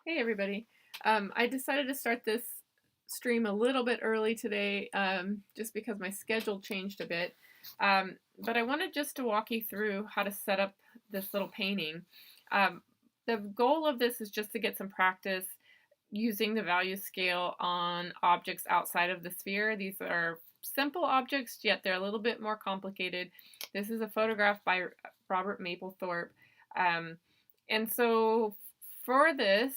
Hey everybody. I decided to start this stream a little bit early today just because my schedule changed a bit. But I wanted just to walk you through how to set up this little painting. Um, the goal of this is just to get some practice using the value scale on objects outside of the sphere. These are simple objects, yet they're a little bit more complicated. This is a photograph by Robert Mapplethorpe. Um, and so for this,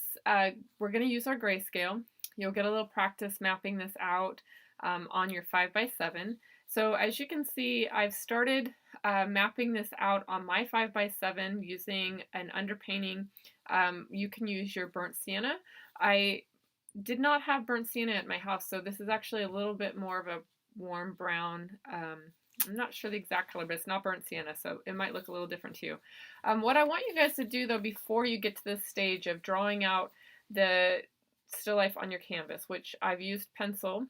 we're going to use our grayscale. You'll get a little practice mapping this out on your 5x7. So as you can see, I've started mapping this out on my 5x7 using an underpainting. You can use your burnt sienna. I did not have burnt sienna at my house, so this is actually a little bit more of a warm brown. I'm not sure the exact color, but it's not burnt sienna, so it might look a little different to you. What I want you guys to do, though, before you get to this stage of drawing out the still life on your canvas, which I've used pencil,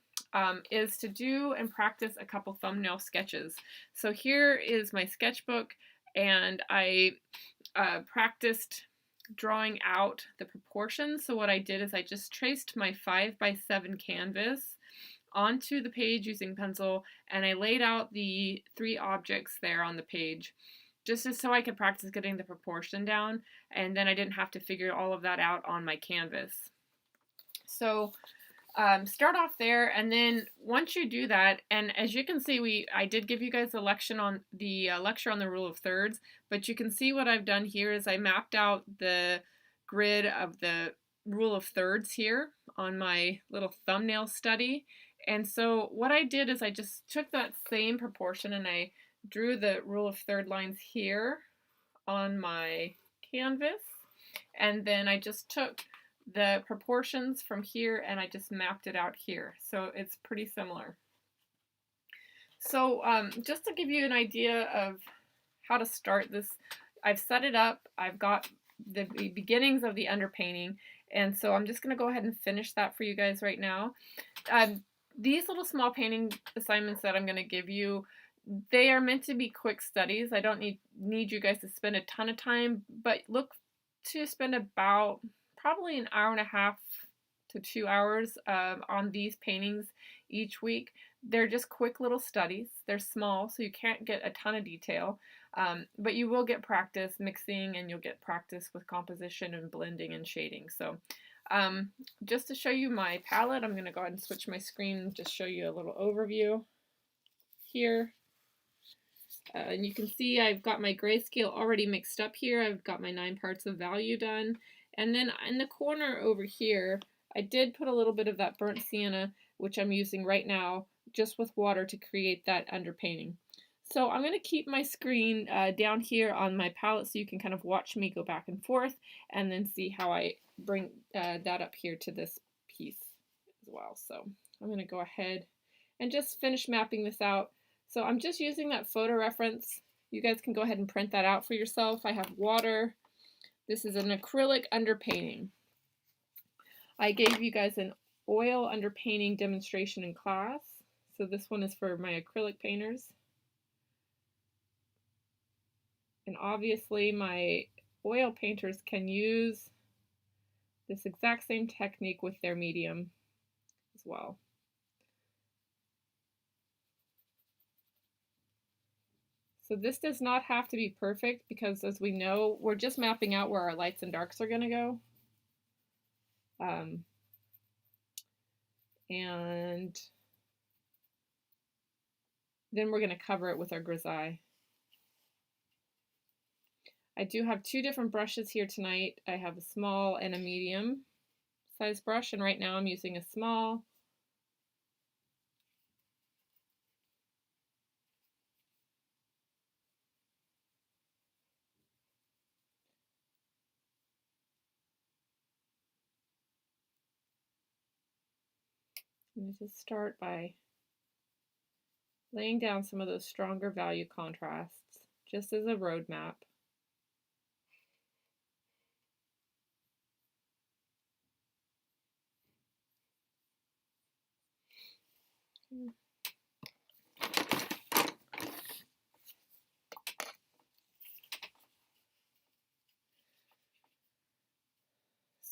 is to do and practice a couple thumbnail sketches. So here is my sketchbook, and I practiced drawing out the proportions. So what I did is I just traced my 5x7 canvas onto the page using pencil, and I laid out the 3 objects there on the page just so I could practice getting the proportion down, and then I didn't have to figure all of that out on my canvas. So start off there, and then once you do that, and as you can see, I did give you guys a lecture on the rule of thirds, but you can see what I've done here is I mapped out the grid of the rule of thirds here on my little thumbnail study. And so what I did is I just took that same proportion and I drew the rule of third lines here on my canvas, and then I just took the proportions from here and I just mapped it out here. So it's pretty similar. So just to give you an idea of how to start this, I've set it up. I've got the beginnings of the underpainting, and so I'm just going to go ahead and finish that for you guys right now. These little small painting assignments that I'm going to give you, they are meant to be quick studies. I don't need you guys to spend a ton of time, but look to spend about probably an hour and a half to 2 hours on these paintings each week. They're just quick little studies. They're small, so you can't get a ton of detail, but you will get practice mixing, and you'll get practice with composition and blending and shading. So just to show you my palette, I'm going to go ahead and switch my screen and just show you a little overview here. And you can see I've got my grayscale already mixed up here. I've got my 9 parts of value done. And then in the corner over here, I did put a little bit of that burnt sienna, which I'm using right now, just with water to create that underpainting. So I'm going to keep my screen down here on my palette so you can kind of watch me go back and forth and then see how I bring that up here to this piece as well. So I'm going to go ahead and just finish mapping this out. So I'm just using that photo reference. You guys can go ahead and print that out for yourself. I have water. This is an acrylic underpainting. I gave you guys an oil underpainting demonstration in class. So this one is for my acrylic painters. And obviously my oil painters can use this exact same technique with their medium as well. So this does not have to be perfect because, as we know, we're just mapping out where our lights and darks are going to go. And then we're going to cover it with our grisaille. I do have 2 different brushes here tonight. I have a small and a medium size brush, and right now I'm using a small. I'm going to just start by laying down some of those stronger value contrasts, just as a roadmap.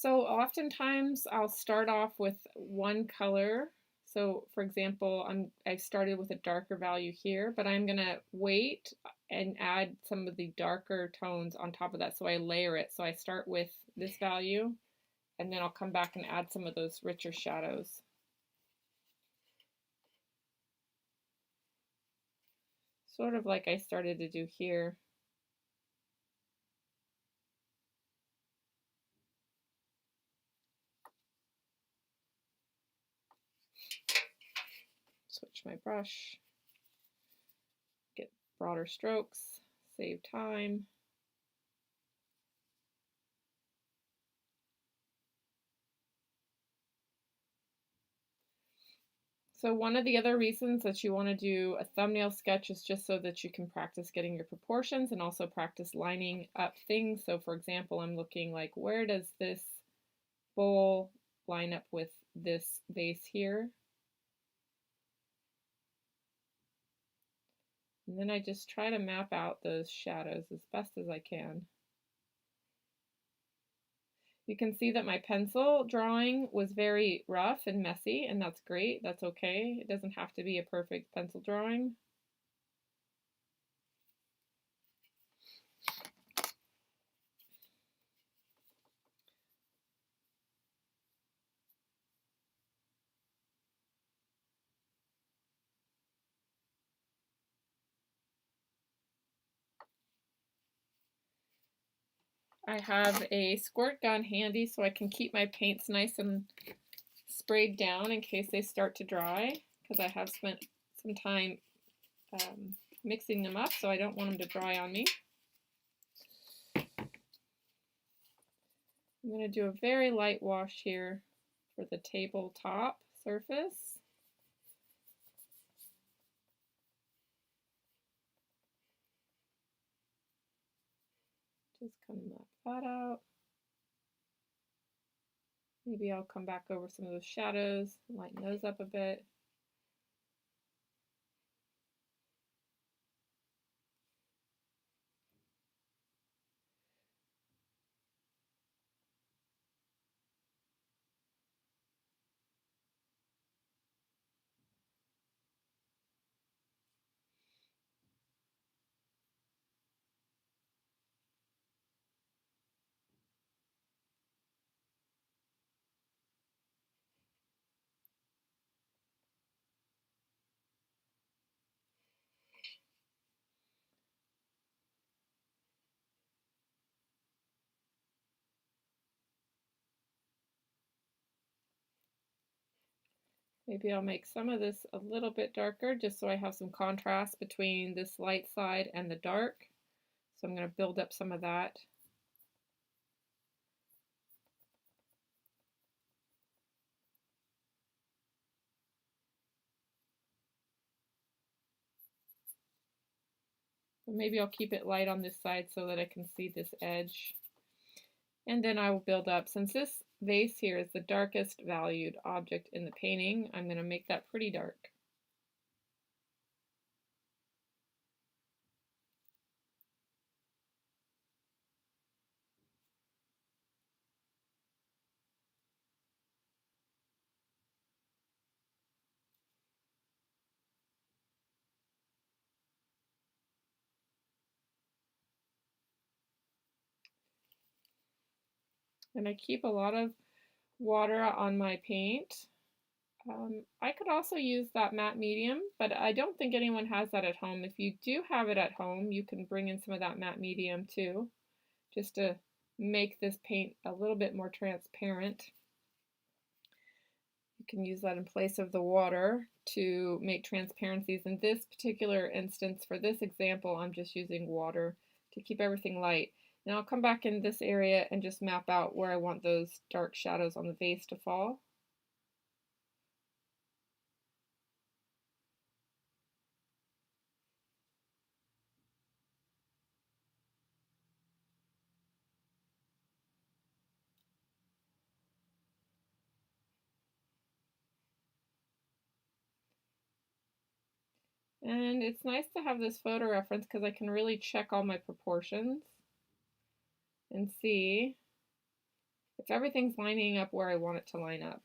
So oftentimes I'll start off with one color. So for example, I started with a darker value here, but I'm gonna wait and add some of the darker tones on top of that. So I layer it. So I start with this value and then I'll come back and add some of those richer shadows. Sort of like I started to do here. Switch my brush, get broader strokes, save time. So one of the other reasons that you want to do a thumbnail sketch is just so that you can practice getting your proportions and also practice lining up things. So for example, I'm looking like, where does this bowl line up with this vase here? And then I just try to map out those shadows as best as I can. You can see that my pencil drawing was very rough and messy, and that's great. That's okay. It doesn't have to be a perfect pencil drawing. I have a squirt gun handy so I can keep my paints nice and sprayed down in case they start to dry, because I have spent some time mixing them up, so I don't want them to dry on me. I'm going to do a very light wash here for the tabletop surface. Just kind of map that out. Maybe I'll come back over some of those shadows, lighten those up a bit. Maybe I'll make some of this a little bit darker just so I have some contrast between this light side and the dark. So I'm going to build up some of that. But maybe I'll keep it light on this side so that I can see this edge. And then I will build up. Since this vase here is the darkest valued object in the painting, I'm going to make that pretty dark. And I keep a lot of water on my paint. I could also use that matte medium, but I don't think anyone has that at home. If you do have it at home, you can bring in some of that matte medium too, just to make this paint a little bit more transparent. You can use that in place of the water to make transparencies. In this particular instance, for this example, I'm just using water to keep everything light. Now I'll come back in this area and just map out where I want those dark shadows on the vase to fall. And it's nice to have this photo reference because I can really check all my proportions and see if everything's lining up where I want it to line up.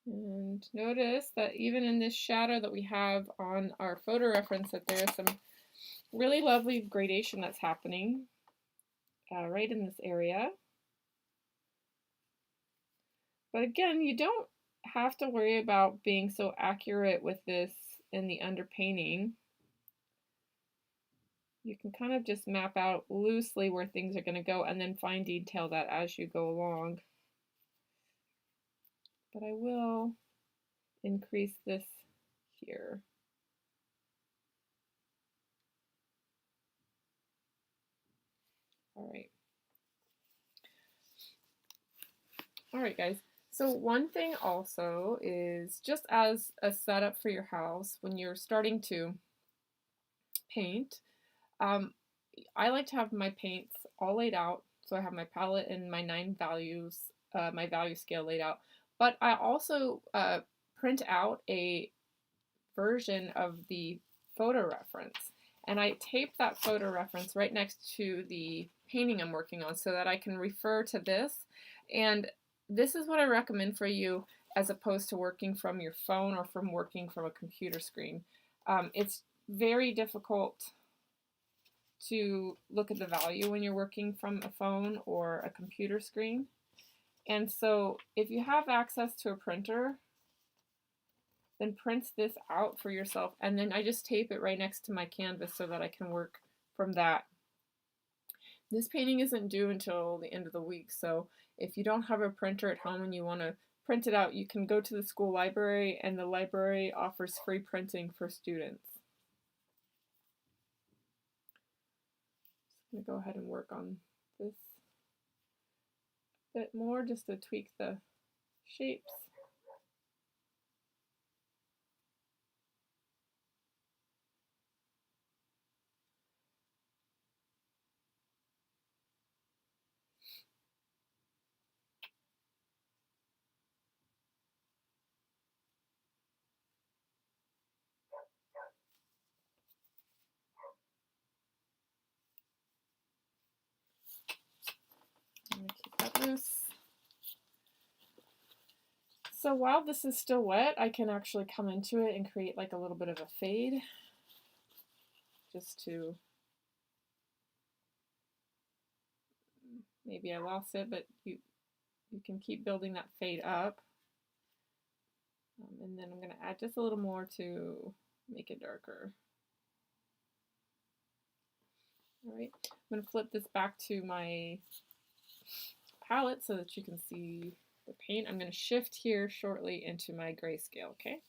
And notice that even in this shadow that we have on our photo reference, that there is some really lovely gradation that's happening right in this area. But again, you don't have to worry about being so accurate with this in the underpainting. You can kind of just map out loosely where things are going to go and then fine detail that as you go along. But I will increase this here. All right. All right, guys. So one thing also is, just as a setup for your house when you're starting to paint, I like to have my paints all laid out. So I have my palette and my 9 values, my value scale laid out. But I also print out a version of the photo reference. And I tape that photo reference right next to the painting I'm working on so that I can refer to this. And this is what I recommend for you as opposed to working from your phone or from working from a computer screen. It's very difficult to look at the value when you're working from a phone or a computer screen. And so if you have access to a printer, then print this out for yourself, and then I just tape it right next to my canvas so that I can work from that. This painting isn't due until the end of the week, so if you don't have a printer at home and you want to print it out, you can go to the school library, and the library offers free printing for students. I'm going to go ahead and work on this a bit more just to tweak the shapes. I'm going to keep that loose. So while this is still wet, I can actually come into it and create like a little bit of a fade, just to, maybe I lost it, but you can keep building that fade up. And then I'm going to add just a little more to make it darker. All right, I'm going to flip this back to my palette so that you can see the paint. I'm going to shift here shortly into my grayscale, okay?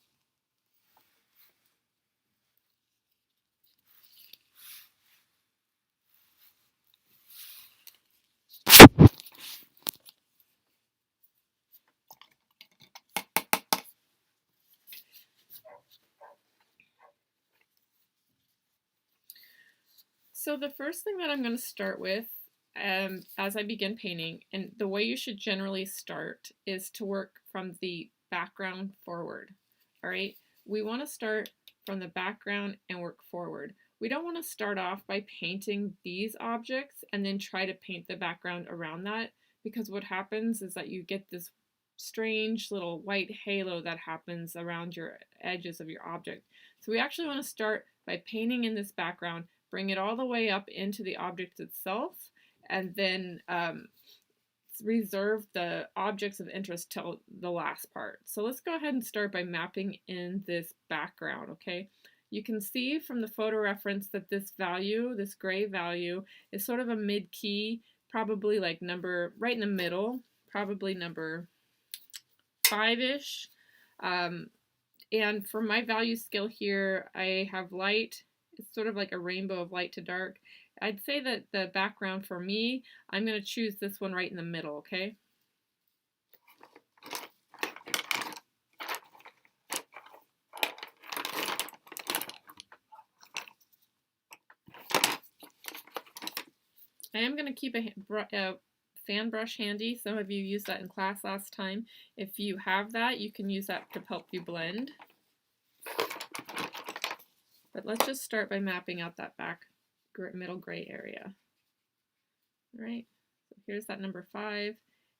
So the first thing that I'm going to start with as I begin painting, and the way you should generally start, is to work from the background forward. All right, we want to start from the background and work forward. We don't want to start off by painting these objects and then try to paint the background around that, because what happens is that you get this strange little white halo that happens around your edges of your object. So we actually want to start by painting in this background, bring it all the way up into the object itself, and then reserve the objects of interest till the last part. So let's go ahead and start by mapping in this background, okay? You can see from the photo reference that this value, this gray value, is sort of a mid-key, probably like number, right in the middle, probably number 5-ish. And for my value scale here, I have light. It's sort of like a rainbow of light to dark. I'd say that the background for me, I'm going to choose this one right in the middle, okay? I am going to keep a fan brush handy. Some of you used that in class last time. If you have that, you can use that to help you blend. But let's just start by mapping out that back middle gray area. All right, so here's that number 5,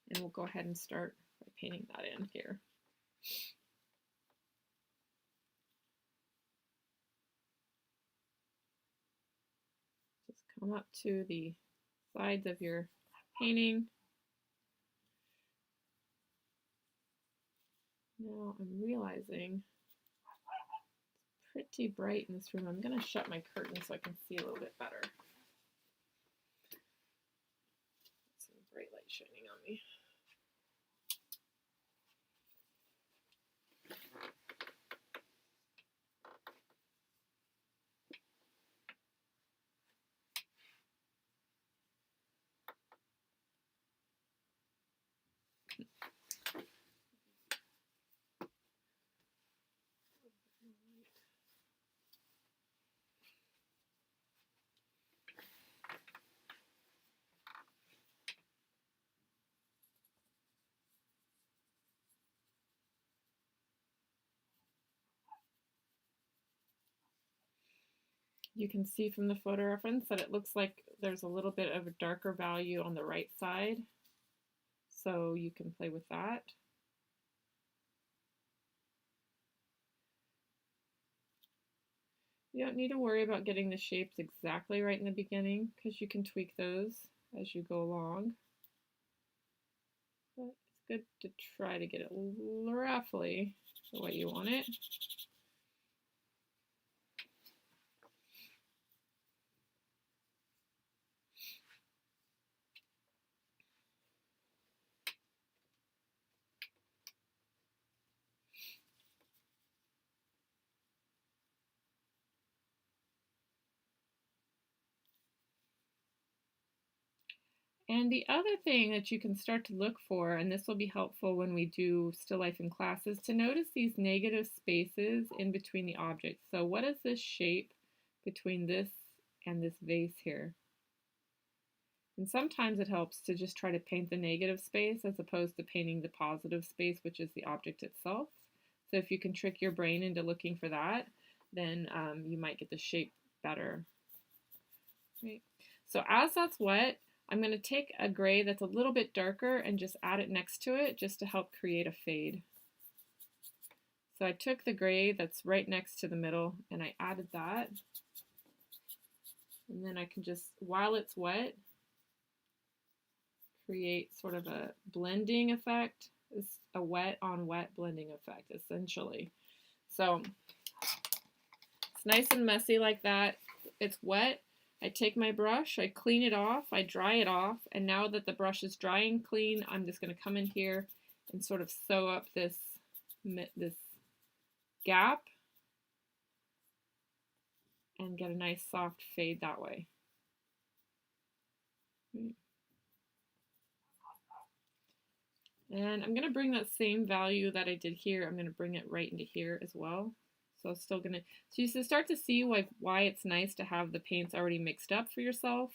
and we'll go ahead and start by painting that in here. Just come up to the sides of your painting. Now I'm realizing it's pretty bright in this room. I'm going to shut my curtain so I can see a little bit better. Some bright light shining on me. You can see from the photo reference that it looks like there's a little bit of a darker value on the right side, so you can play with that. You don't need to worry about getting the shapes exactly right in the beginning because you can tweak those as you go along. But it's good to try to get it roughly the way you want it. And the other thing that you can start to look for, and this will be helpful when we do still life in class, is to notice these negative spaces in between the objects. So what is this shape between this and this vase here? And sometimes it helps to just try to paint the negative space as opposed to painting the positive space, which is the object itself. So if you can trick your brain into looking for that, then you might get the shape better. Right. So as that's wet, I'm going to take a gray that's a little bit darker and just add it next to it just to help create a fade. So I took the gray that's right next to the middle and I added that. And then I can just, while it's wet, create sort of a blending effect. It's a wet on wet blending effect, essentially. So it's nice and messy like that. It's wet. I take my brush, I clean it off, I dry it off, and now that the brush is dry and clean, I'm just going to come in here and sort of sew up this gap and get a nice soft fade that way. And I'm going to bring that same value that I did here, I'm going to bring it right into here as well. So it's still gonna, so you start to see why it's nice to have the paints already mixed up for yourself.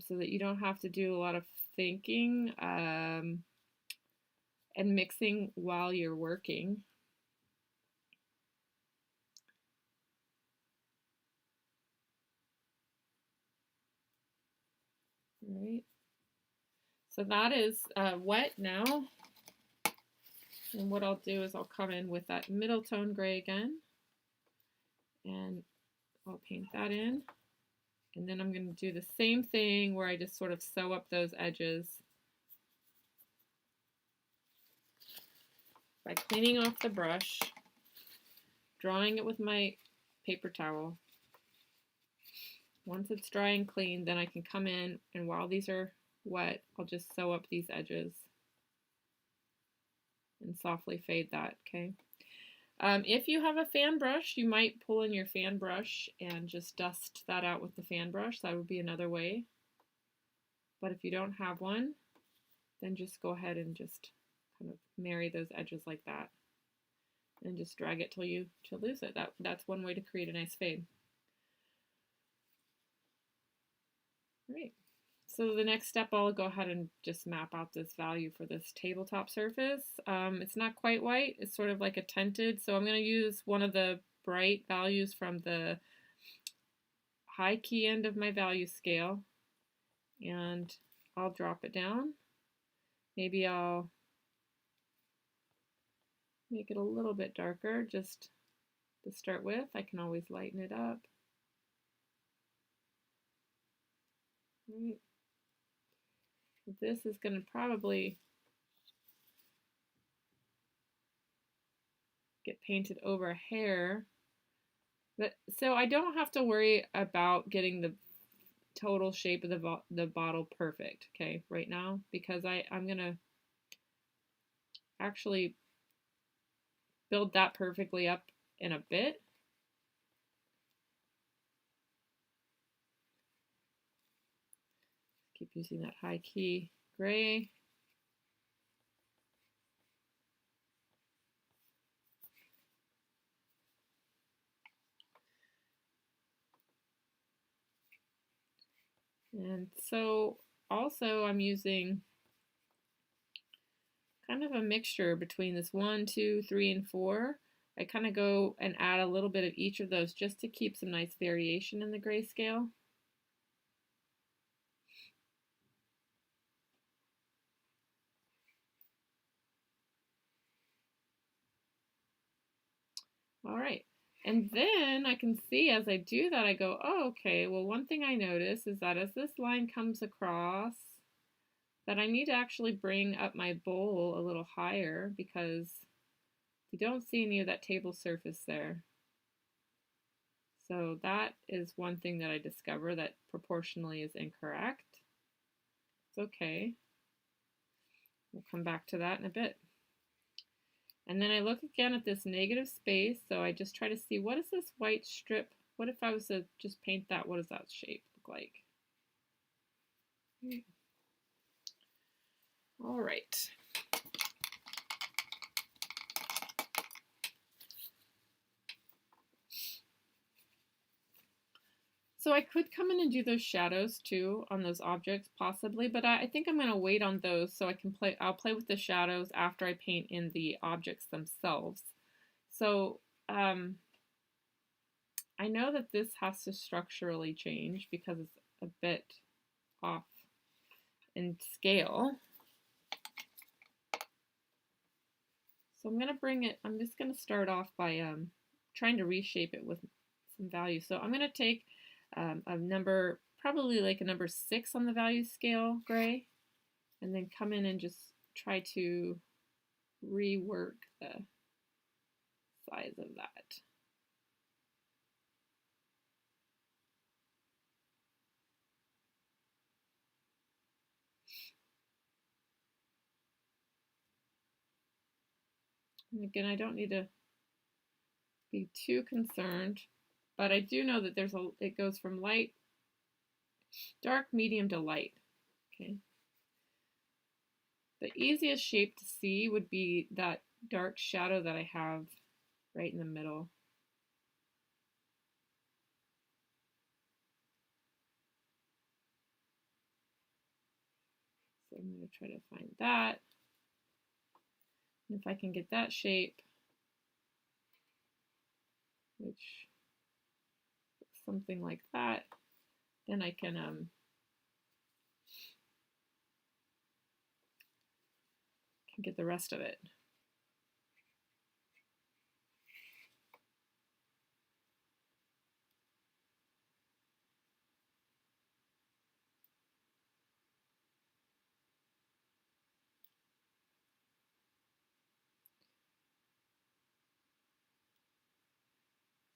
So that you don't have to do a lot of thinking and mixing while you're working. All right. So that is wet now. And what I'll do is I'll come in with that middle tone gray again. And I'll paint that in. And then I'm going to do the same thing where I just sort of sew up those edges by cleaning off the brush, drawing it with my paper towel. Once it's dry and clean, then I can come in, and while these are wet, I'll just sew up these edges and softly fade that, okay? If you have a fan brush, you might pull in your fan brush and just dust that out with the fan brush. That would be another way. But if you don't have one, then just go ahead and just kind of marry those edges like that. And just drag it till you lose it. That's one way to create a nice fade. Great. So the next step, I'll go ahead and just map out this value for this tabletop surface. It's not quite white, it's sort of like a tinted, so I'm going to use one of the bright values from the high key end of my value scale, and I'll drop it down. Maybe I'll make it a little bit darker just to start with. I can always lighten it up. Right. This is going to probably get painted over a hair. But so I don't have to worry about getting the total shape of the bottle perfect, okay, right now, because I'm going to actually build that perfectly up in a bit. Keep using that high key gray. And so also I'm using kind of a mixture between this 1, 2, 3, and 4. I kind of go and add a little bit of each of those just to keep some nice variation in the grayscale. All right. And then I can see as I do that, I go, oh, okay, well, one thing I notice is that as this line comes across, that I need to actually bring up my bowl a little higher because you don't see any of that table surface there. So that is one thing that I discover that proportionally is incorrect. It's okay. We'll come back to that in a bit. And then I look again at this negative space, so I just try to see what is this white strip, what if I was to just paint that, what does that shape look like? All right. So I could come in and do those shadows too on those objects possibly, but I think I'm going to wait on those so I can I'll play with the shadows after I paint in the objects themselves. So I know that this has to structurally change because it's a bit off in scale. So I'm going to bring it, I'm just going to start off by trying to reshape it with some value. So I'm going to take a number, probably like a number 6 on the value scale gray, and then come in and just try to rework the size of that. And again, I don't need to be too concerned, but I do know that it goes from light, dark, medium to light. Okay. The easiest shape to see would be that dark shadow that I have right in the middle. So I'm going to try to find that. And if I can get that shape, which looks something like that, then I can get the rest of it.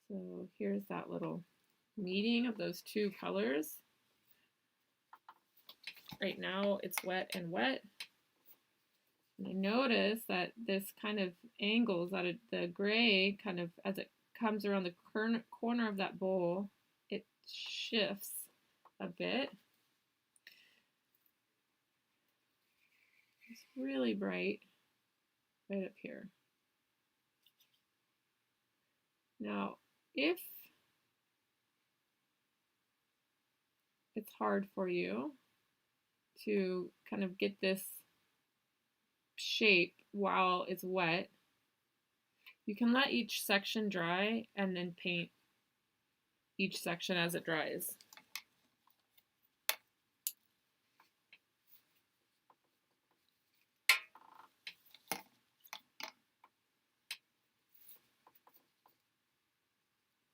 So here's that little meeting of those two colors. Right now it's wet and wet. And I notice that this kind of angles out of the gray, kind of as it comes around the corner of that bowl, it shifts a bit. It's really bright right up here. Now, if it's hard for you to kind of get this shape while it's wet, you can let each section dry and then paint each section as it dries.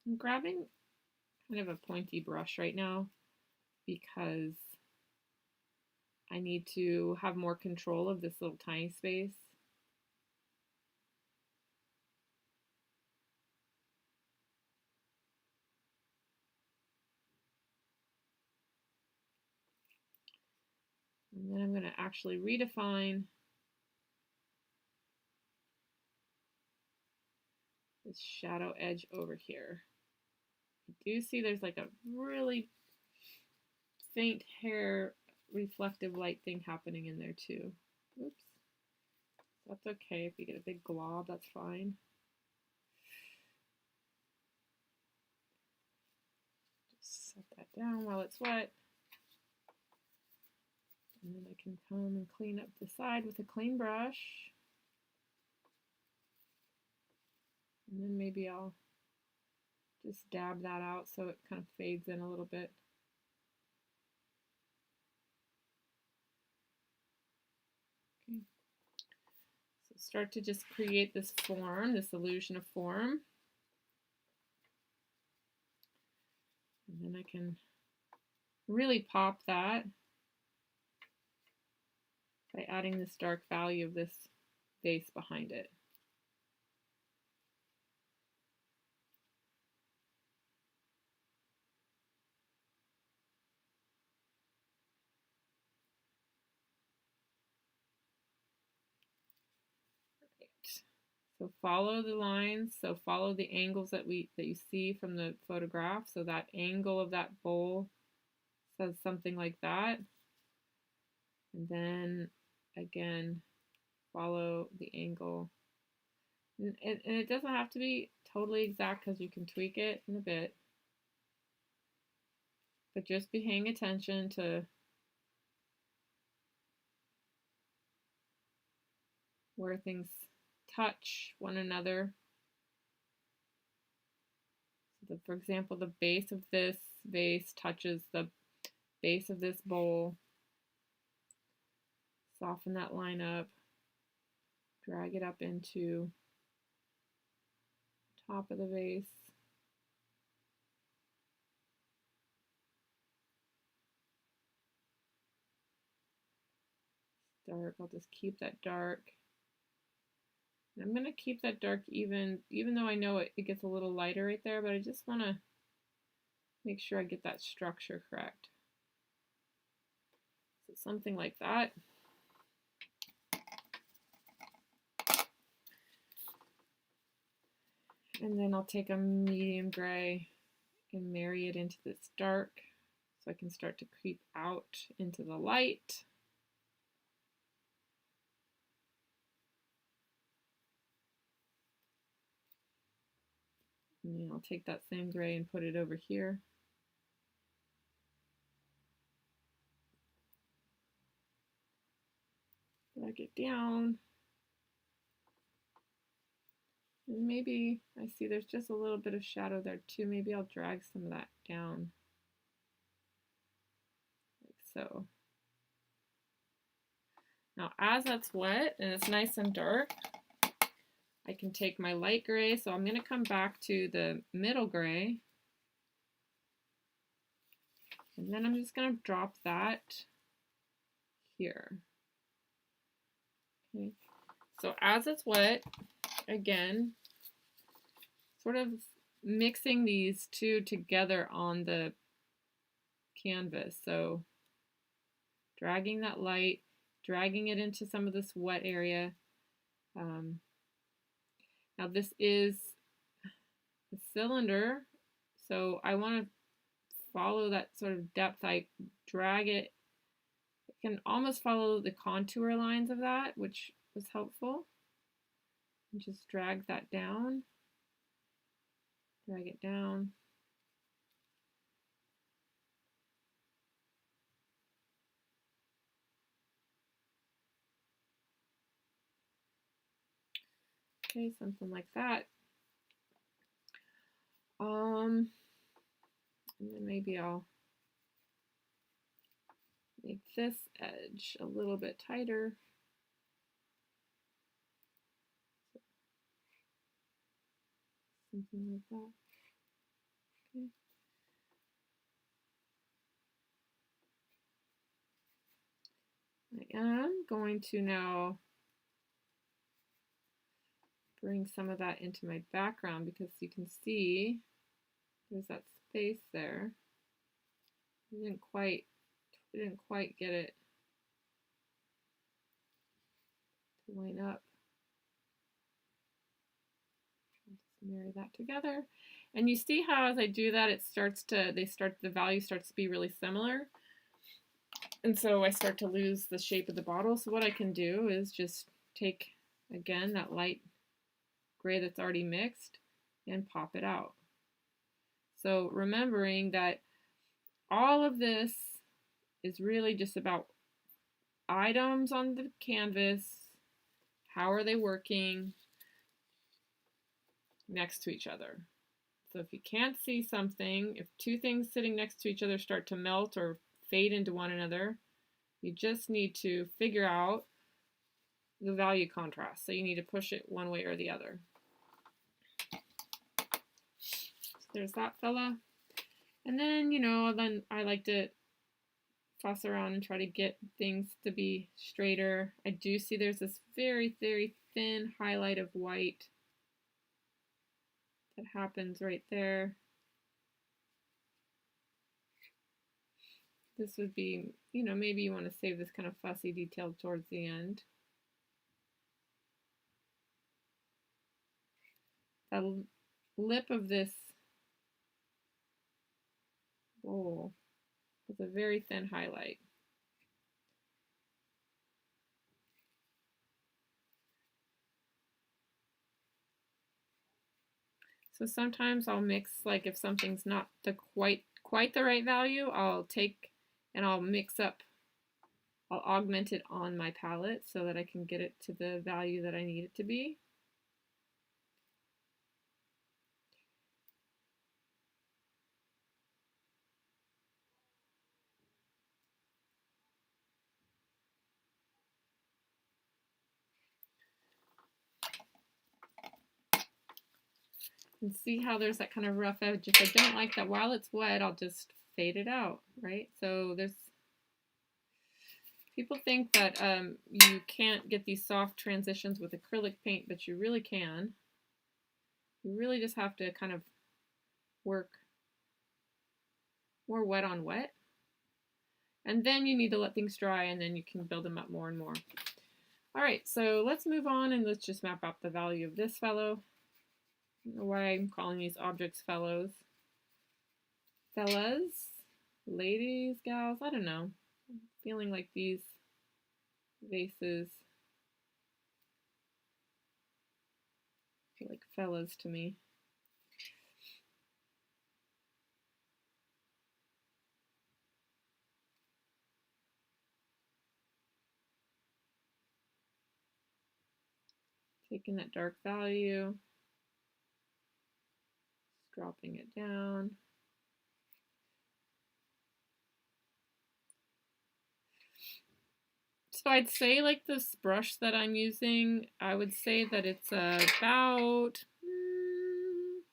I'm grabbing kind of a pointy brush right now because I need to have more control of this little tiny space. And then I'm going to actually redefine this shadow edge over here. You do see there's like a really faint hair reflective light thing happening in there too. Oops. That's okay. If you get a big glob, that's fine. Just set that down while it's wet. And then I can come and clean up the side with a clean brush. And then maybe I'll just dab that out so it kind of fades in a little bit. Okay. So start to just create this form, this illusion of form. And then I can really pop that by adding this dark value of this base behind it. So follow the lines, so follow the angles that you see from the photograph. So that angle of that bowl says something like that. And then again, follow the angle. And it doesn't have to be totally exact because you can tweak it in a bit. But just be paying attention to where things touch one another. So for example, the base of this vase touches the base of this bowl. Soften that line up. Drag it up into the top of the vase. Dark, I'll just keep that dark. And I'm going to keep that dark even though I know it gets a little lighter right there, but I just want to make sure I get that structure correct. So something like that. And then I'll take a medium gray and marry it into this dark so I can start to creep out into the light. And then I'll take that same gray and put it over here. Drag it down. And maybe I see there's just a little bit of shadow there too. Maybe I'll drag some of that down. Like so. Now as that's wet and it's nice and dark, I can take my light gray. So I'm going to come back to the middle gray. And then I'm just going to drop that here. Okay. So as it's wet, again, sort of mixing these two together on the canvas. So dragging that light, dragging it into some of this wet area. Now this is a cylinder, so I want to follow that sort of depth. I drag it. I can almost follow the contour lines of that, which was helpful. And just drag that down. Drag it down. Okay, something like that. And then maybe I'll make this edge a little bit tighter. Something like that. Okay. I am going to now bring some of that into my background because you can see there's that space there. I didn't quite get it to line up. I'll just marry that together. And you see how as I do that, the value starts to be really similar. And so I start to lose the shape of the bottle. So what I can do is just take, again, that light gray that's already mixed and pop it out. So remembering that all of this is really just about items on the canvas. How are they working next to each other? So if you can't see something, if two things sitting next to each other start to melt or fade into one another, you just need to figure out the value contrast. So you need to push it one way or the other. So there's that fella. And then, then I like to fuss around and try to get things to be straighter. I do see there's this very, very thin highlight of white that happens right there. This would be, maybe you want to save this kind of fussy detail towards the end. The lip of this bowl is a very thin highlight. So sometimes I'll mix, like if something's not quite the right value, I'll take and I'll mix up, I'll augment it on my palette so that I can get it to the value that I need it to be. And see how there's that kind of rough edge. If I don't like that while it's wet, I'll just fade it out, right? So people think that you can't get these soft transitions with acrylic paint, but you really can. You really just have to kind of work more wet on wet. And then you need to let things dry, and then you can build them up more and more. All right, so let's move on and let's just map out the value of this fellow. I don't know why I'm calling these objects fellows. Fellas, ladies, gals, I don't know. I'm feeling like these vases are like fellas to me. Taking that dark value, dropping it down. So I'd say like this brush that I'm using, I would say that it's about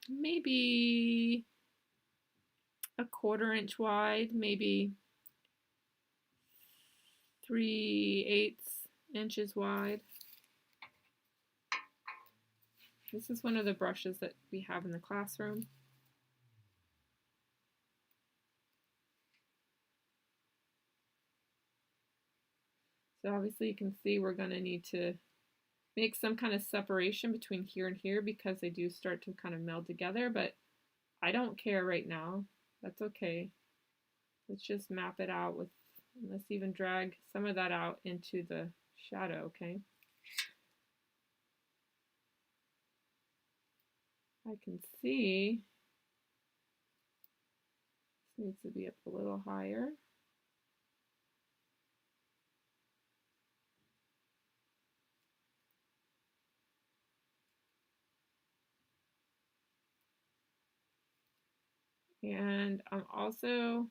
maybe a 1/4 inch wide, maybe 3/8 inches wide. This is one of the brushes that we have in the classroom. So obviously you can see we're going to need to make some kind of separation between here and here because they do start to kind of meld together, but I don't care right now. That's okay. Let's just map it out with, let's even drag some of that out into the shadow, okay? I can see this needs to be up a little higher. And I'm also,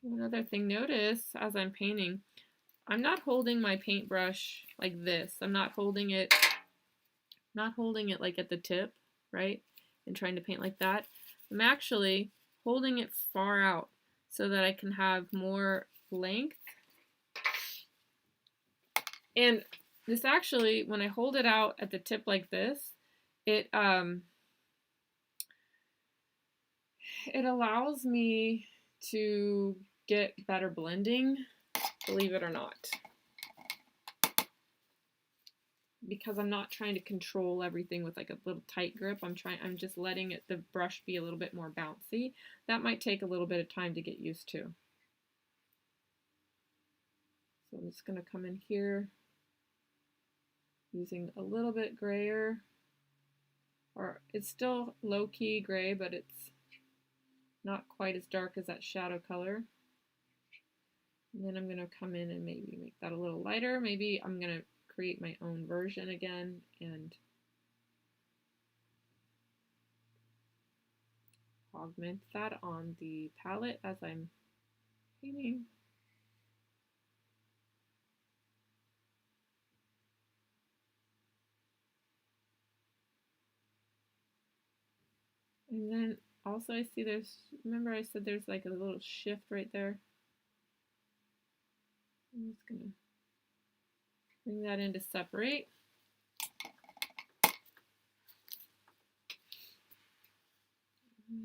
another thing, notice as I'm painting, I'm not holding my paintbrush like this. I'm not holding it like at the tip, right? And trying to paint like that. I'm actually holding it far out so that I can have more length. And this actually, when I hold it out at the tip like this, it allows me to get better blending, believe it or not. Because I'm not trying to control everything with like a little tight grip. I'm just letting the brush be a little bit more bouncy. That might take a little bit of time to get used to. So I'm just gonna come in here using a little bit grayer, or it's still low-key gray, but it's not quite as dark as that shadow color. And then I'm gonna come in and maybe make that a little lighter. Maybe I'm gonna create my own version again and augment that on the palette as I'm painting. And then also I see remember I said there's like a little shift right there. I'm just gonna bring that in to separate. I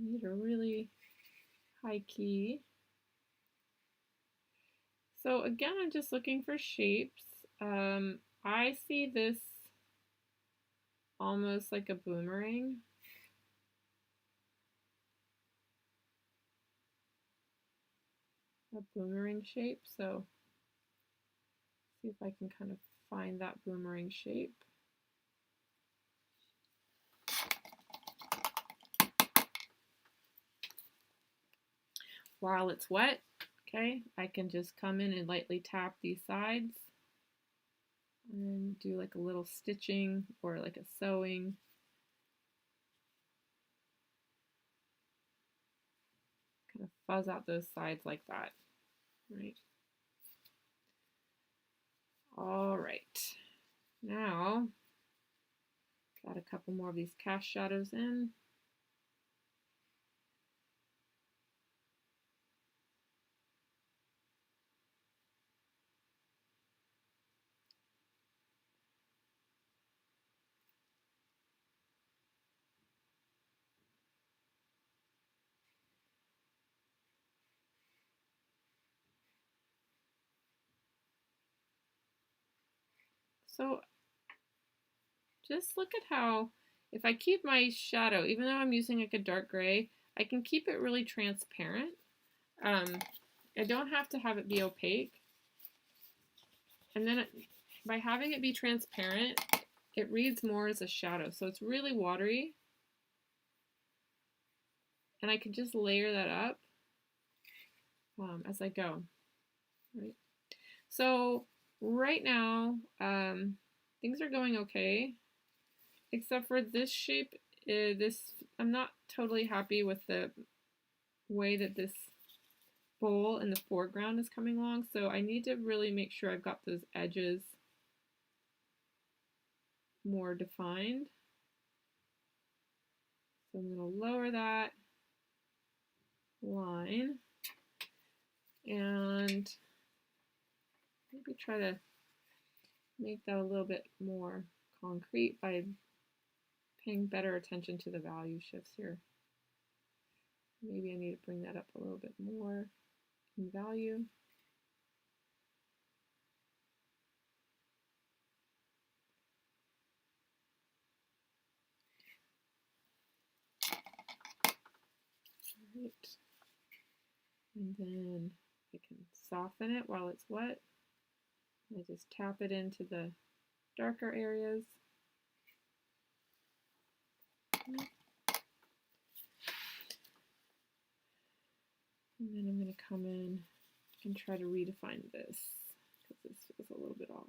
need a really high key. So again, I'm just looking for shapes. I see this almost like a boomerang. A boomerang shape, so see if I can kind of find that boomerang shape. While it's wet, okay, I can just come in and lightly tap these sides and do like a little stitching or like a sewing. Kind of fuzz out those sides like that, right? All right, now got a couple more of these cast shadows in. So just look at how, if I keep my shadow, even though I'm using like a dark gray, I can keep it really transparent. I don't have to have it be opaque. And then by having it be transparent, it reads more as a shadow. So it's really watery. And I can just layer that up as I go. Right. So right now, things are going okay, except for this shape. I'm not totally happy with the way that this bowl in the foreground is coming along, so I need to really make sure I've got those edges more defined. So I'm going to lower that line and maybe try to make that a little bit more concrete by paying better attention to the value shifts here. Maybe I need to bring that up a little bit more in value. Right. And then I can soften it while it's wet. I just tap it into the darker areas. And then I'm going to come in and try to redefine this because this was a little bit off.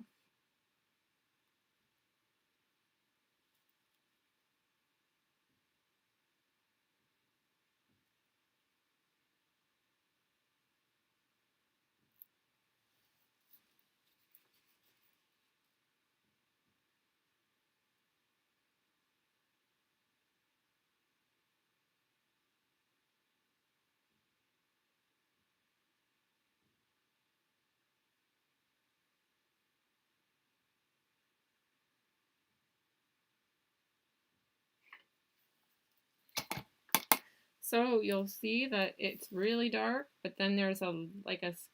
So you'll see that it's really dark, but then there's a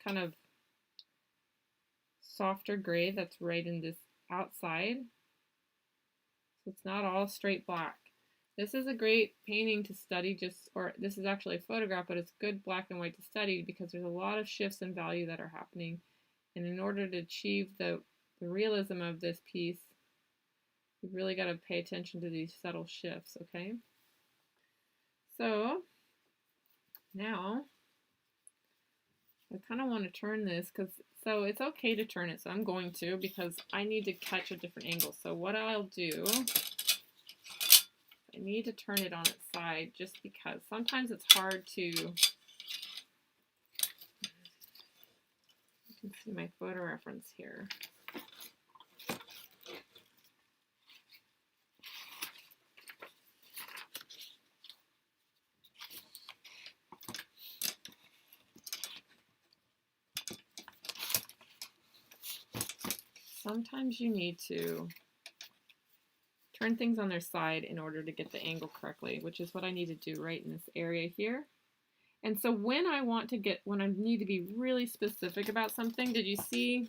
kind of softer gray that's right in this outside. So it's not all straight black. This is a great painting to study, or this is actually a photograph, but it's good black and white to study because there's a lot of shifts in value that are happening. And in order to achieve the realism of this piece, you've really got to pay attention to these subtle shifts, okay? So now I kind of want to turn this so it's okay to turn it, so I'm going to because I need to catch a different angle. So what I'll do, I need to turn it on its side just because sometimes it's hard to, you can see my photo reference here. Sometimes you need to turn things on their side in order to get the angle correctly, which is what I need to do right in this area here. And so when I need to be really specific about something, did you see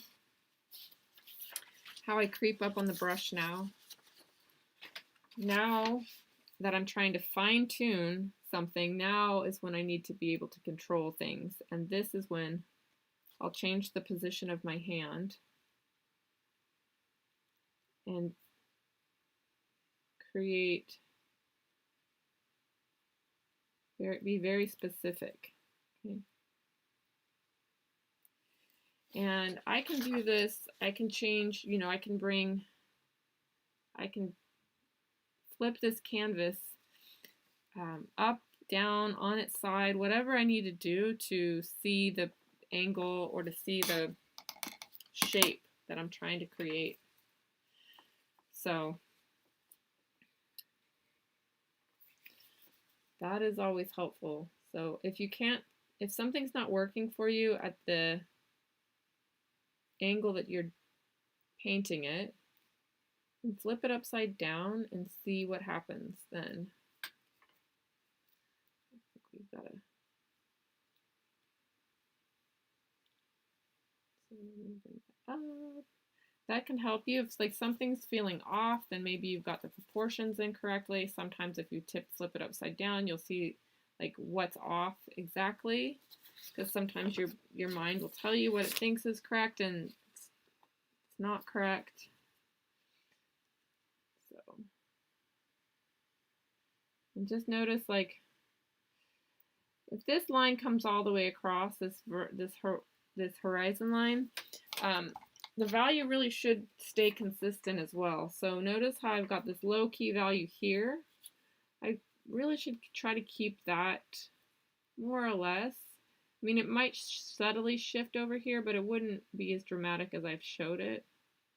how I creep up on the brush now? Now that I'm trying to fine tune something, now is when I need to be able to control things. And this is when I'll change the position of my hand and be very specific. Okay. And I can do this, I can change, I can flip this canvas up, down, on its side, whatever I need to do to see the angle or to see the shape that I'm trying to create. So that is always helpful. So if something's not working for you at the angle that you're painting it, and flip it upside down and see what happens then. We've got to. So bring that up. That can help you. If like something's feeling off, then maybe you've got the proportions incorrectly. Sometimes if you flip it upside down, you'll see like what's off exactly. Because sometimes your mind will tell you what it thinks is correct and it's not correct. So, and just notice like if this line comes all the way across this horizon line, the value really should stay consistent as well. So notice how I've got this low key value here. I really should try to keep that more or less. I mean, it might subtly shift over here, but it wouldn't be as dramatic as I've showed it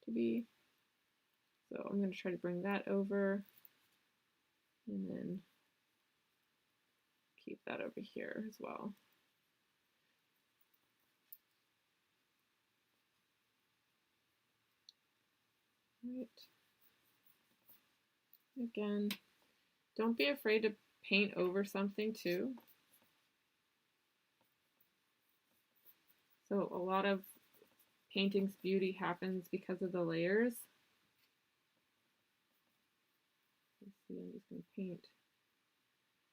to be. So I'm going to try to bring that over and then keep that over here as well. Right. Again, don't be afraid to paint over something too. So a lot of painting's beauty happens because of the layers. Let's see, I'm just going to paint,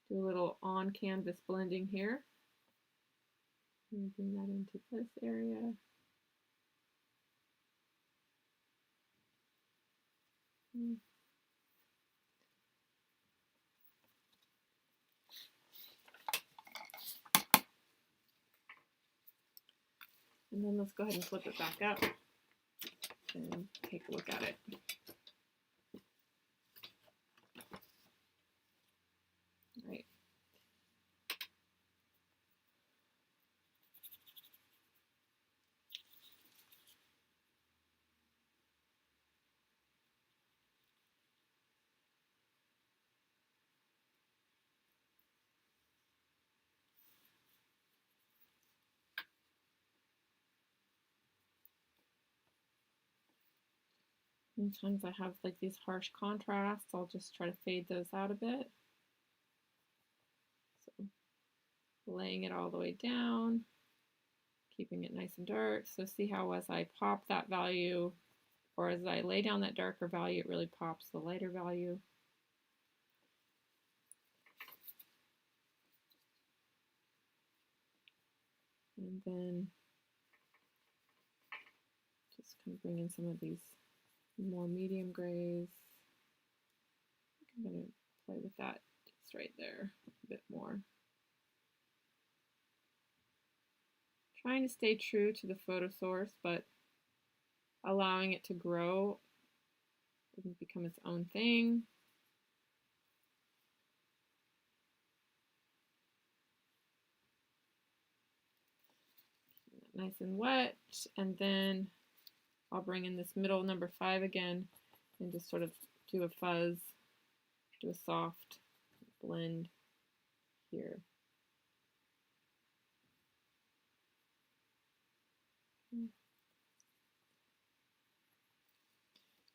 do a little on canvas blending here. And bring that into this area. And then let's go ahead and flip it back up and take a look at it. All right. Sometimes I have like these harsh contrasts. I'll just try to fade those out a bit. So laying it all the way down, keeping it nice and dark. So see how as I pop that value, or as I lay down that darker value, it really pops the lighter value. And then just kind of bring in some of these more medium grays. I'm going to play with that just right there a bit more. Trying to stay true to the photo source, but allowing it to grow and become its own thing. Nice and wet, and then I'll bring in this middle number 5 again and just sort of do a fuzz, do a soft blend here.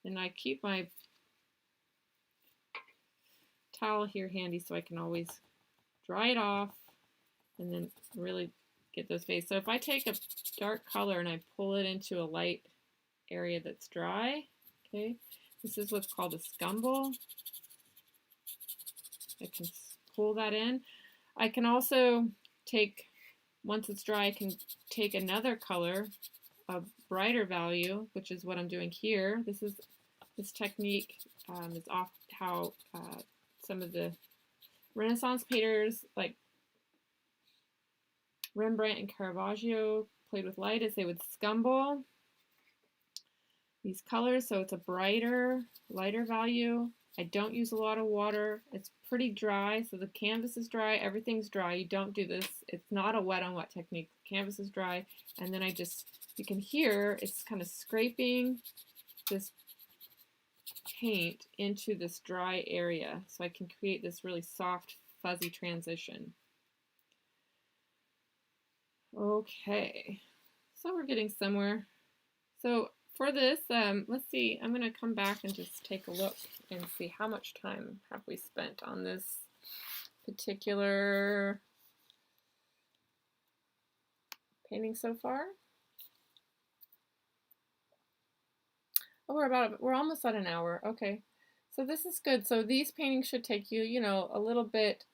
And I keep my towel here handy so I can always dry it off and then really get those fades. So if I take a dark color and I pull it into a light area that's dry, okay, this is what's called a scumble. I can pull that in. I can also take, once it's dry, I can take another color, a brighter value, which is what I'm doing here. This technique is off how some of the Renaissance painters like Rembrandt and Caravaggio played with light, as they would scumble these colors so it's a brighter, lighter value. I don't use a lot of water. It's pretty dry, so the canvas is dry, everything's dry. You don't do this. It's not a wet on wet technique. The canvas is dry, and then you can hear it's kind of scraping this paint into this dry area, so I can create this really soft, fuzzy transition. Okay, so we're getting somewhere. So for this, let's see, I'm going to come back and just take a look and see how much time have we spent on this particular painting so far. Oh, we're almost at an hour. Okay, so this is good. So these paintings should take you, you know, a little bit.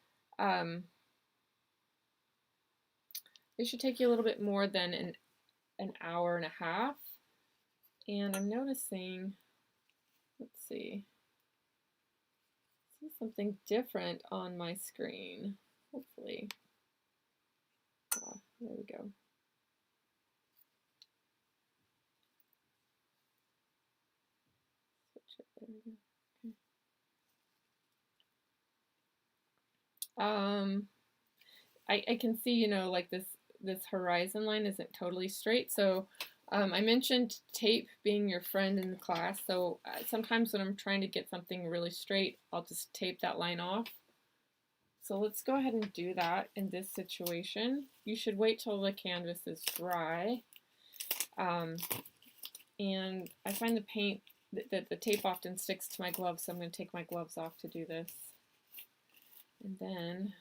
It should take you a little bit more than an hour and a half. And I'm noticing, let's see something different on my screen. Hopefully, there we go. There we go. Okay. I can see, you know, like this horizon line isn't totally straight. So I mentioned tape being your friend in the class. So sometimes when I'm trying to get something really straight, I'll just tape that line off. So let's go ahead and do that in this situation. You should wait till the canvas is dry. And I find the paint, that the tape often sticks to my gloves, so I'm going to take my gloves off to do this. And then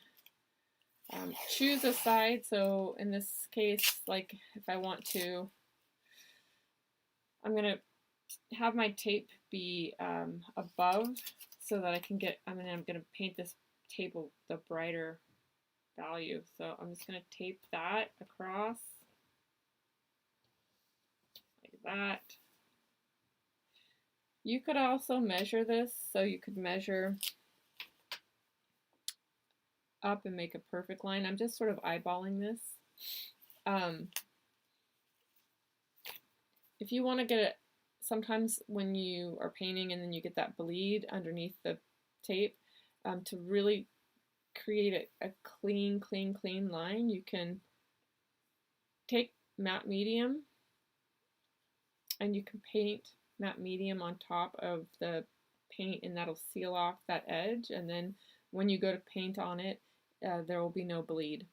choose a side. So in this case, like if I want to, I'm going to have my tape be above so that I can get, I'm going to paint this table the brighter value. So I'm just going to tape that across like that. You could also measure this, so you could measure up and make a perfect line. I'm just sort of eyeballing this. If you want to get it, sometimes when you are painting and then you get that bleed underneath the tape, to really create a clean line, you can take matte medium and you can paint matte medium on top of the paint, and that'll seal off that edge, and then when you go to paint on it, there will be no bleed.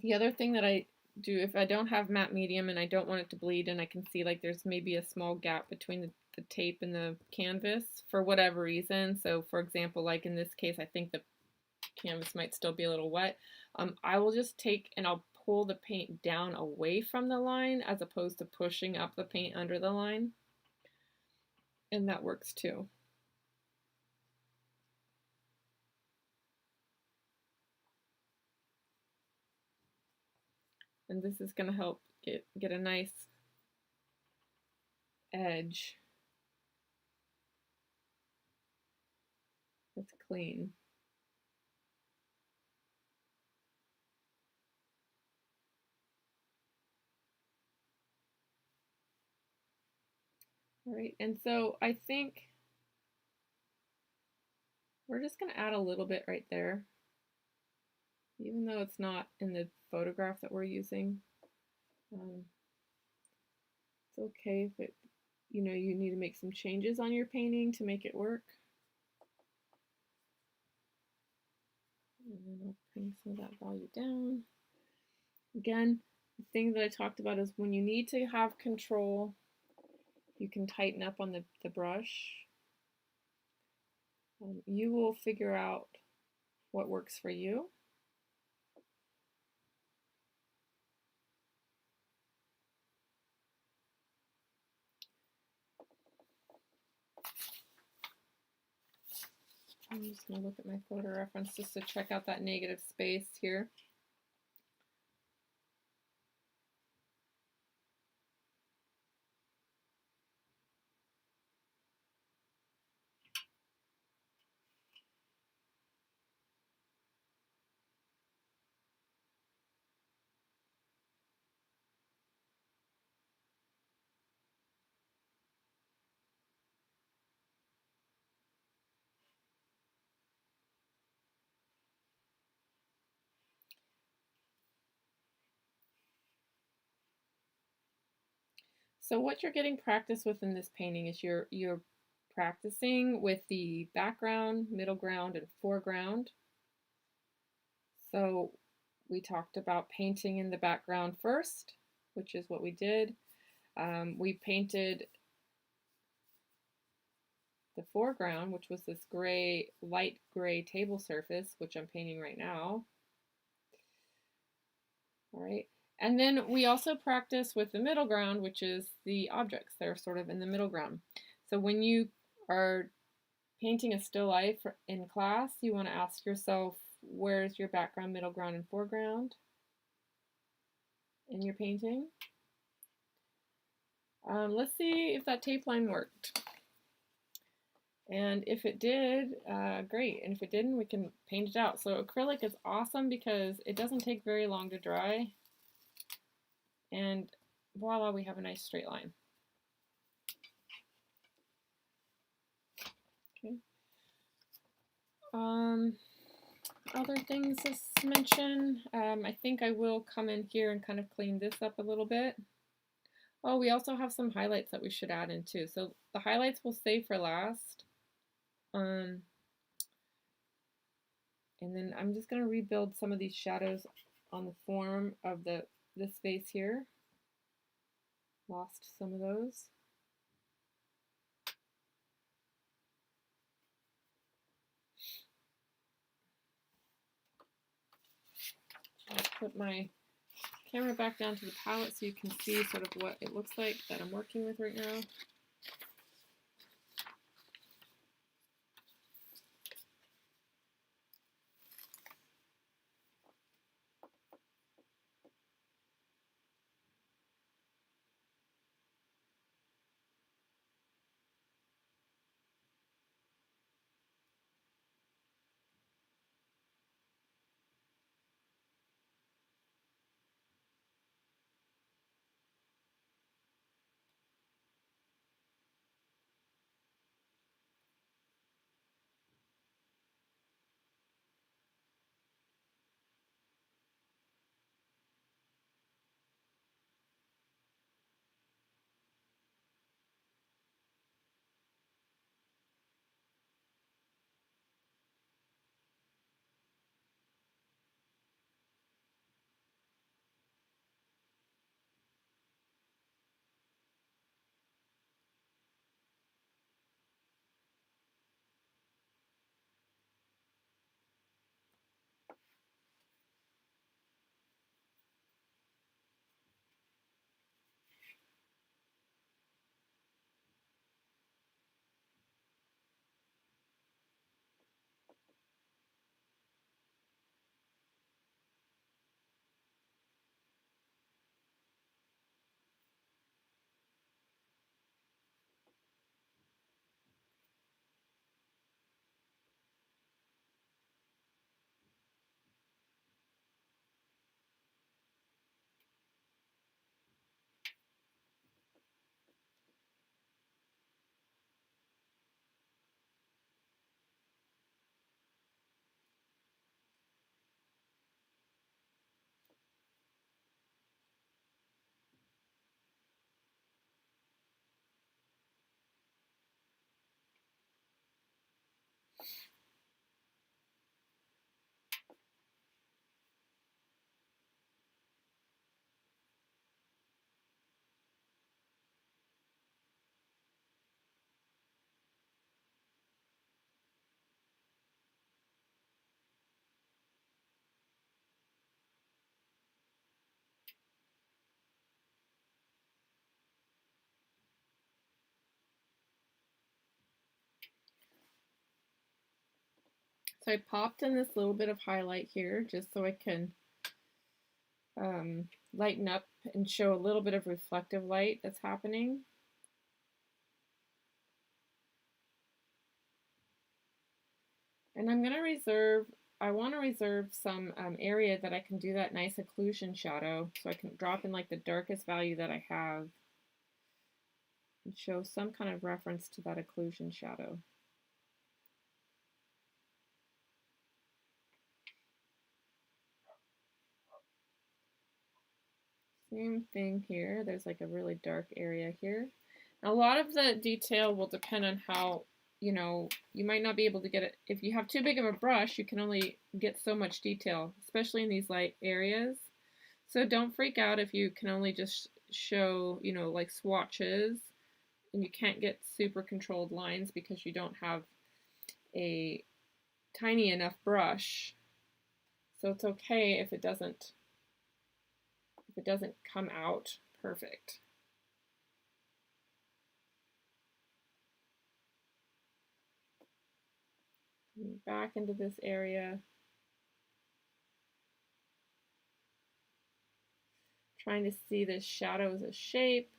The other thing that I do, if I don't have matte medium and I don't want it to bleed and I can see like there's maybe a small gap between the tape in the canvas for whatever reason. So for example, like in this case, I think the canvas might still be a little wet. I will just take and I'll pull the paint down away from the line as opposed to pushing up the paint under the line. And that works too. And this is going to help get a nice edge that's clean. All right, and so I think we're just going to add a little bit right there, even though it's not in the photograph that we're using. It's okay if you need to make some changes on your painting to make it work. And then I'll bring some of that value down. Again, the thing that I talked about is when you need to have control, you can tighten up on the brush. You will figure out what works for you. I'm just going to look at my photo reference just to check out that negative space here. So what you're getting practice with in this painting is you're practicing with the background, middle ground, and foreground. So we talked about painting in the background first, which is what we did. We painted the foreground, which was this gray, light gray table surface, which I'm painting right now. All right. And then we also practice with the middle ground, which is the objects that are sort of in the middle ground. So when you are painting a still life in class, you want to ask yourself, where's your background, middle ground, and foreground in your painting? Let's see if that tape line worked. And if it did, great. And if it didn't, we can paint it out. So acrylic is awesome because it doesn't take very long to dry. And voila, we have a nice straight line. Okay. Other things to mention, I think I will come in here and kind of clean this up a little bit. Oh, we also have some highlights that we should add in too. So the highlights we'll save for last. And then I'm just going to rebuild some of these shadows on the form of this face here. Lost some of those. I'll put my camera back down to the palette so you can see sort of what it looks like that I'm working with right now. So I popped in this little bit of highlight here just so I can lighten up and show a little bit of reflective light that's happening. And I'm going to reserve, I want to reserve some area that I can do that nice occlusion shadow, so I can drop in like the darkest value that I have and show some kind of reference to that occlusion shadow. Same thing here. There's like a really dark area here. Now, a lot of the detail will depend on how, you know, you might not be able to get it. If you have too big of a brush, you can only get so much detail, especially in these light areas. So don't freak out if you can only just show, you know, like swatches and you can't get super controlled lines because you don't have a tiny enough brush. So it's okay if it doesn't come out perfect. Back into this area. Trying to see the shadow as a shape.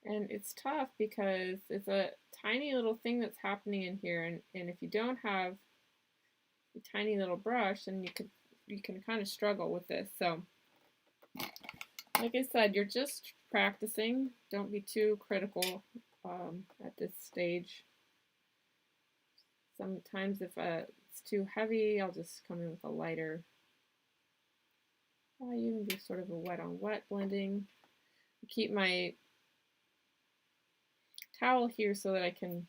And it's tough because it's a tiny little thing that's happening in here, and if you don't have a tiny little brush, then you can kind of struggle with this. So like I said, you're just practicing. Don't be too critical at this stage. Sometimes if it's too heavy, I'll just come in with a lighter. I even do sort of a wet on wet blending. Keep my towel here so that I can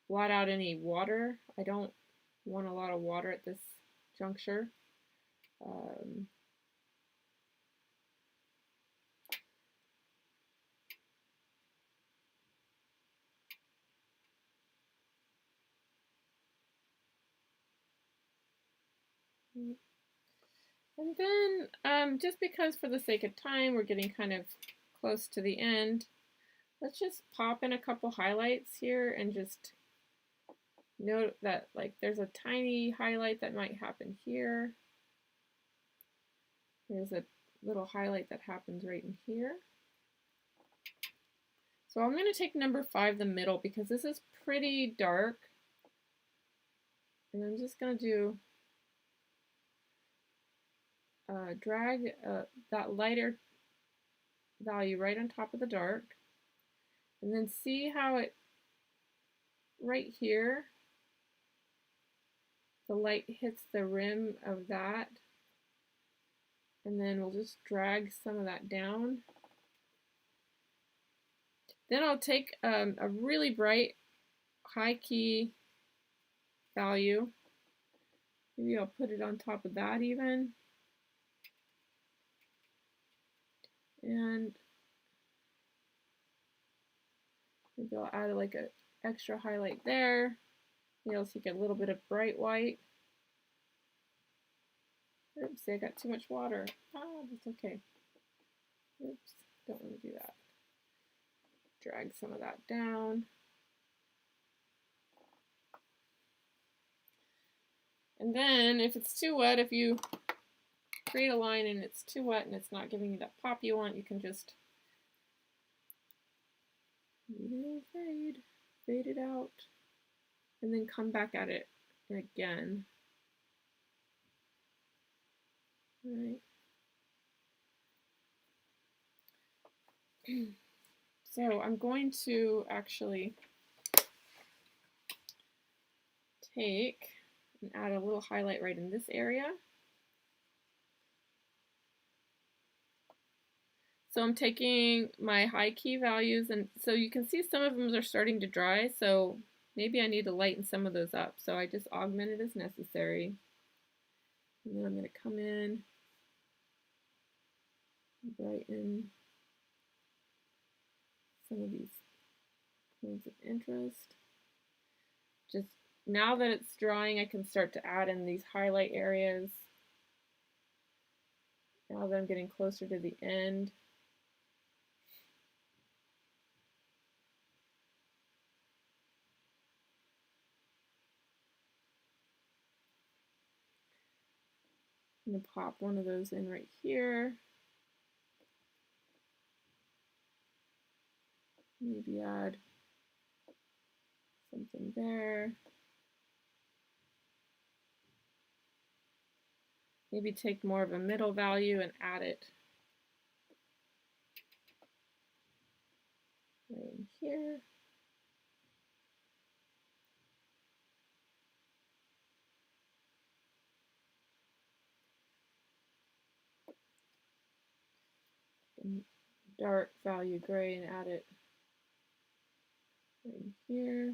blot out any water. I don't want a lot of water at this juncture. And then, just because for the sake of time, we're getting kind of close to the end, let's just pop in a couple highlights here and just note that like there's a tiny highlight that might happen here. There's a little highlight that happens right in here. So I'm going to take number 5, the middle, because this is pretty dark. And I'm just going to do drag that lighter value right on top of the dark. And then see how it, right here, the light hits the rim of that. And then we'll just drag some of that down. Then I'll take a really bright high key value. Maybe I'll put it on top of that even. And maybe I'll add like an extra highlight there. Maybe I'll take a little bit of bright white. Oops, I got too much water. Oh, that's okay. Oops, don't want to do that. Drag some of that down. And then if it's too wet, if you create a line and it's too wet and it's not giving you that pop you want, you can just fade it out, and then come back at it again. All right. So I'm going to actually take and add a little highlight right in this area. So I'm taking my high key values, and so you can see some of them are starting to dry, so maybe I need to lighten some of those up. So I just augment it as necessary. And then I'm going to come in, brighten some of these points of interest. Just now that it's drying, I can start to add in these highlight areas. Now that I'm getting closer to the end. I'm going to pop one of those in right here. Maybe add something there. Maybe take more of a middle value and add it right in here. And dark value gray and add it right in here.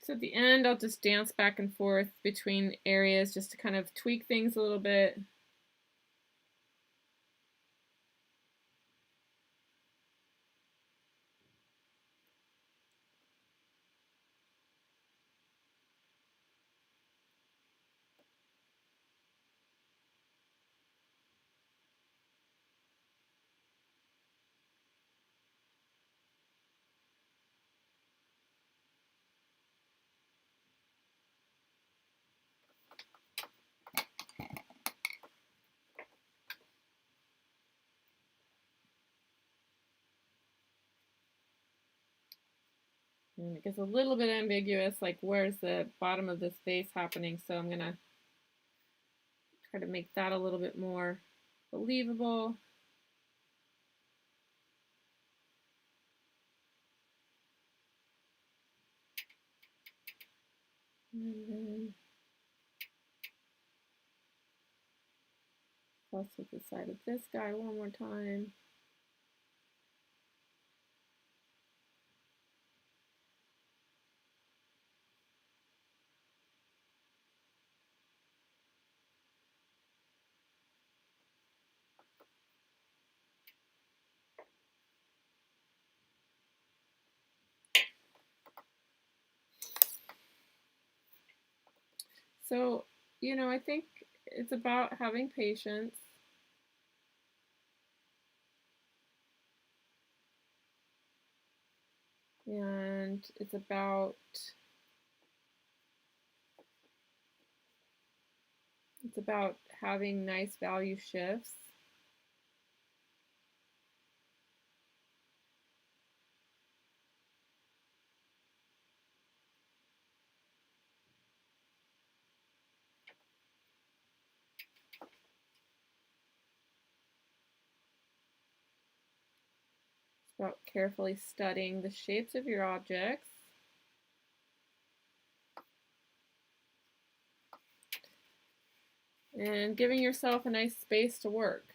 So at the end, I'll just dance back and forth between areas just to kind of tweak things a little bit. And it gets a little bit ambiguous, like where's the bottom of this face happening, so I'm gonna try to make that a little bit more believable. And then plus with the side of this guy one more time. So, you know, I think it's about having patience. And it's about having nice value shifts. It's about carefully studying the shapes of your objects. And giving yourself a nice space to work.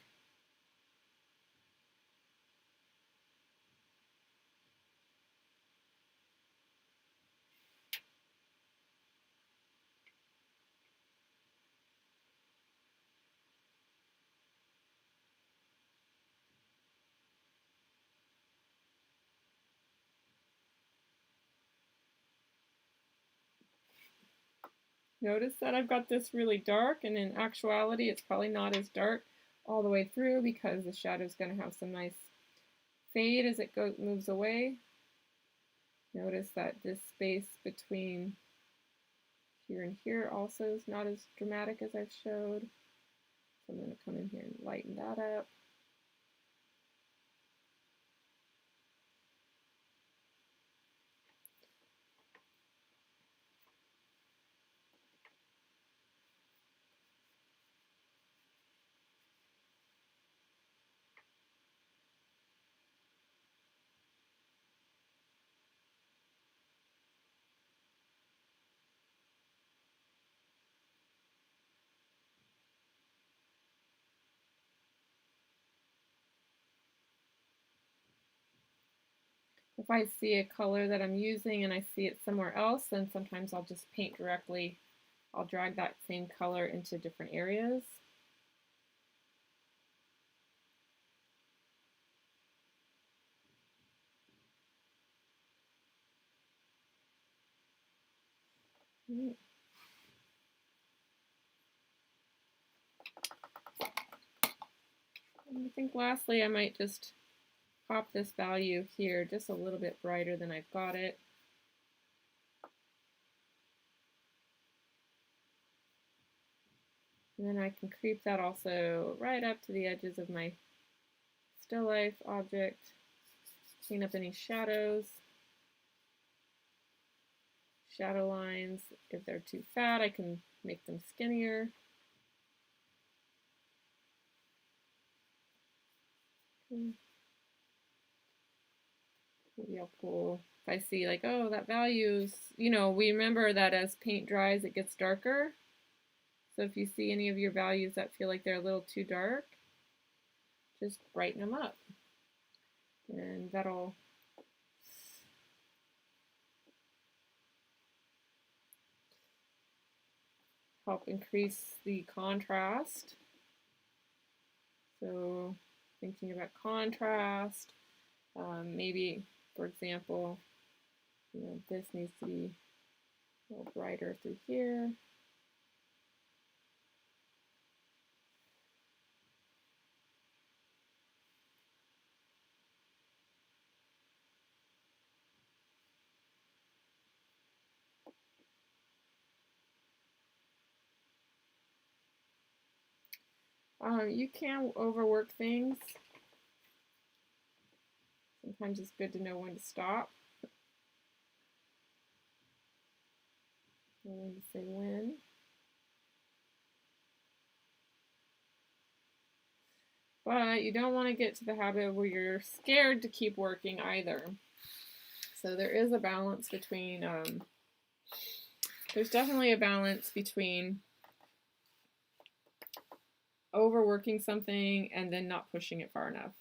Notice that I've got this really dark, and in actuality it's probably not as dark all the way through because the shadow is going to have some nice fade as it moves away. Notice that this space between here and here also is not as dramatic as I've showed. So I'm going to come in here and lighten that up. If I see a color that I'm using and I see it somewhere else, then sometimes I'll just paint directly. I'll drag that same color into different areas. And I think lastly I might just pop this value here just a little bit brighter than I've got it. And then I can creep that also right up to the edges of my still life object, clean up any shadows, shadow lines. If they're too fat, I can make them skinnier. Maybe I'll pull, if I see like, oh, that value's, you know, we remember that as paint dries, it gets darker. So if you see any of your values that feel like they're a little too dark, just brighten them up. And that'll help increase the contrast. So thinking about contrast, maybe, for example, you know, this needs to be a little brighter through here. You can overwork things. Sometimes it's good to know when to stop. And when to say when. But you don't want to get to the habit where you're scared to keep working either. So there is a balance between, there's definitely a balance between overworking something and then not pushing it far enough.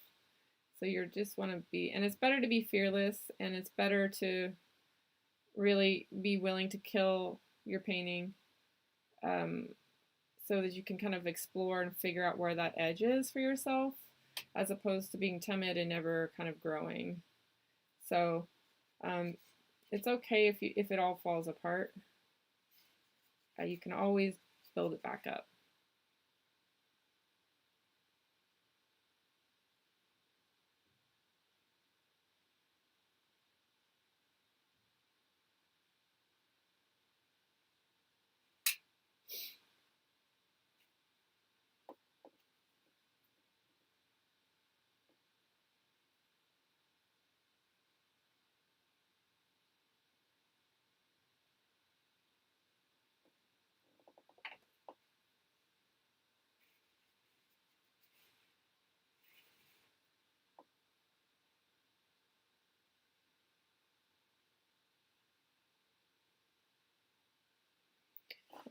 So you just want to be, and it's better to be fearless, and it's better to really be willing to kill your painting so that you can kind of explore and figure out where that edge is for yourself, as opposed to being timid and never kind of growing. So it's okay if it all falls apart. You can always build it back up.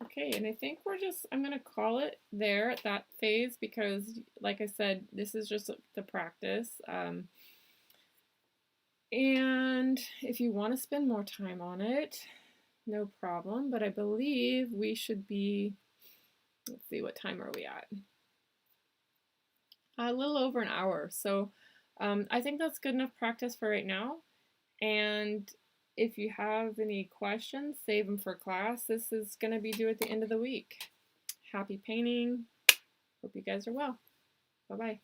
Okay, and I think I'm going to call it there at that phase because, like I said, this is just the practice. And if you want to spend more time on it, no problem. But I believe we should be, let's see, what time are we at? A little over an hour. So I think that's good enough practice for right now. And if you have any questions, save them for class. This is going to be due at the end of the week. Happy painting. Hope you guys are well. Bye-bye.